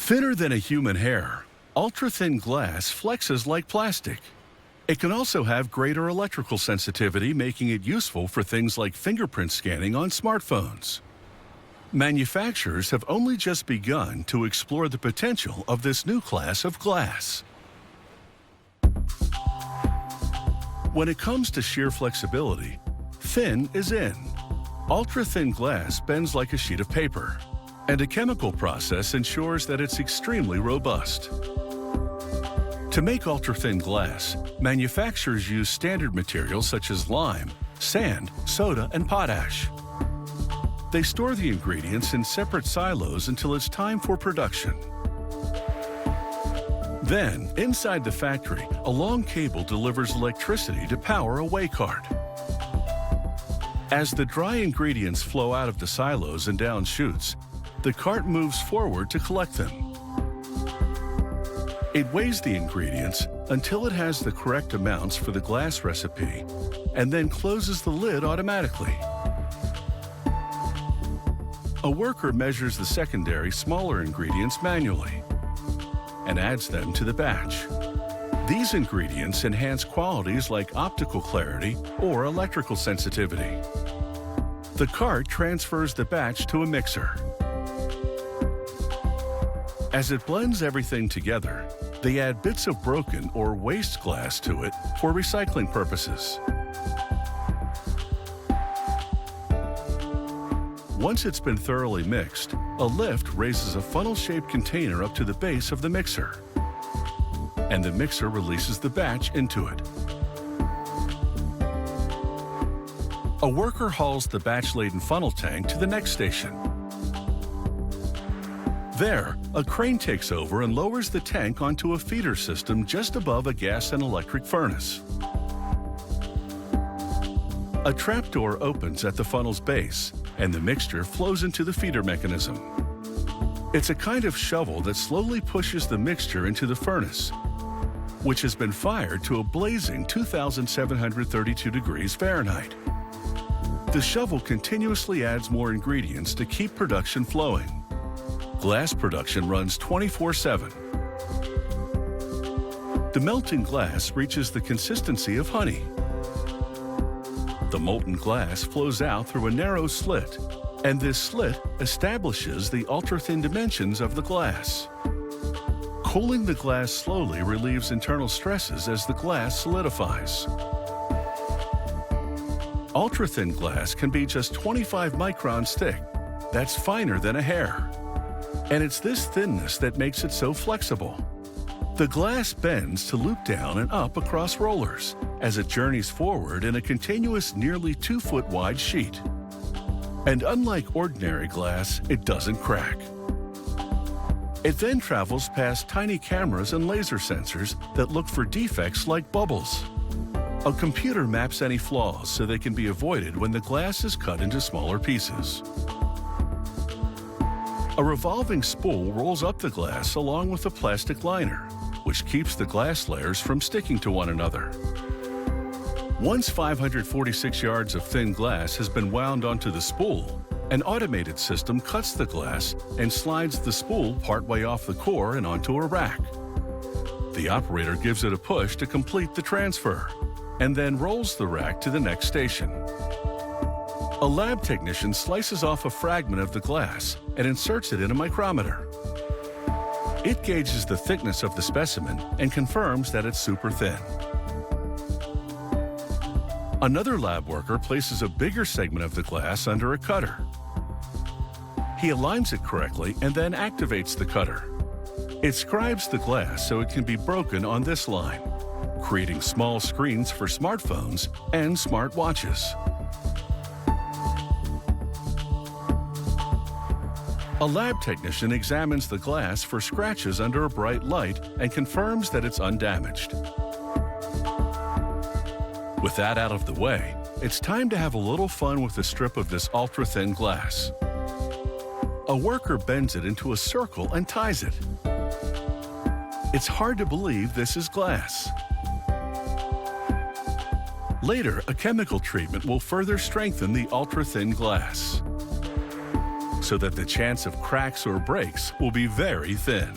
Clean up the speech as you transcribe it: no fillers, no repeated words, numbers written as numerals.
Thinner than a human hair, ultra-thin glass flexes like plastic. It can also have greater electrical sensitivity, making it useful for things like fingerprint scanning on smartphones. Manufacturers have only just begun to explore the potential of this new class of glass. When it comes to sheer flexibility, thin is in. Ultra-thin glass bends like a sheet of paper, and a chemical process ensures that it's extremely robust. To make ultra-thin glass, manufacturers use standard materials such as lime, sand, soda, and potash. They store the ingredients in separate silos until it's time for production. Then, inside the factory, a long cable delivers electricity to power a weigh cart. As the dry ingredients flow out of the silos and down chutes, the cart moves forward to collect them. It weighs the ingredients until it has the correct amounts for the glass recipe, and then closes the lid automatically. A worker measures the secondary, smaller ingredients manually and adds them to the batch. These ingredients enhance qualities like optical clarity or electrical sensitivity. The cart transfers the batch to a mixer. As it blends everything together, they add bits of broken or waste glass to it for recycling purposes. Once it's been thoroughly mixed, a lift raises a funnel-shaped container up to the base of the mixer, and the mixer releases the batch into it. A worker hauls the batch-laden funnel tank to the next station. There, a crane takes over and lowers the tank onto a feeder system just above a gas and electric furnace. A trapdoor opens at the funnel's base, and the mixture flows into the feeder mechanism. It's a kind of shovel that slowly pushes the mixture into the furnace, which has been fired to a blazing 2,732 degrees Fahrenheit. The shovel continuously adds more ingredients to keep production flowing. Glass production runs 24/7. The melting glass reaches the consistency of honey. The molten glass flows out through a narrow slit, and this slit establishes the ultra-thin dimensions of the glass. Cooling the glass slowly relieves internal stresses as the glass solidifies. Ultra-thin glass can be just 25 microns thick. That's finer than a hair. And it's this thinness that makes it so flexible. The glass bends to loop down and up across rollers as it journeys forward in a continuous, nearly 2-foot wide sheet. And unlike ordinary glass, it doesn't crack. It then travels past tiny cameras and laser sensors that look for defects like bubbles. A computer maps any flaws so they can be avoided when the glass is cut into smaller pieces. A revolving spool rolls up the glass along with a plastic liner, which keeps the glass layers from sticking to one another. Once 546 yards of thin glass has been wound onto the spool, an automated system cuts the glass and slides the spool partway off the core and onto a rack. The operator gives it a push to complete the transfer, and then rolls the rack to the next station. A lab technician slices off a fragment of the glass and inserts it in a micrometer. It gauges the thickness of the specimen and confirms that it's super thin. Another lab worker places a bigger segment of the glass under a cutter. He aligns it correctly and then activates the cutter. It scribes the glass so it can be broken on this line, creating small screens for smartphones and smartwatches. A lab technician examines the glass for scratches under a bright light and confirms that it's undamaged. With that out of the way, it's time to have a little fun with a strip of this ultra-thin glass. A worker bends it into a circle and ties it. It's hard to believe this is glass. Later, a chemical treatment will further strengthen the ultra-thin glass. so that the chance of cracks or breaks will be very thin.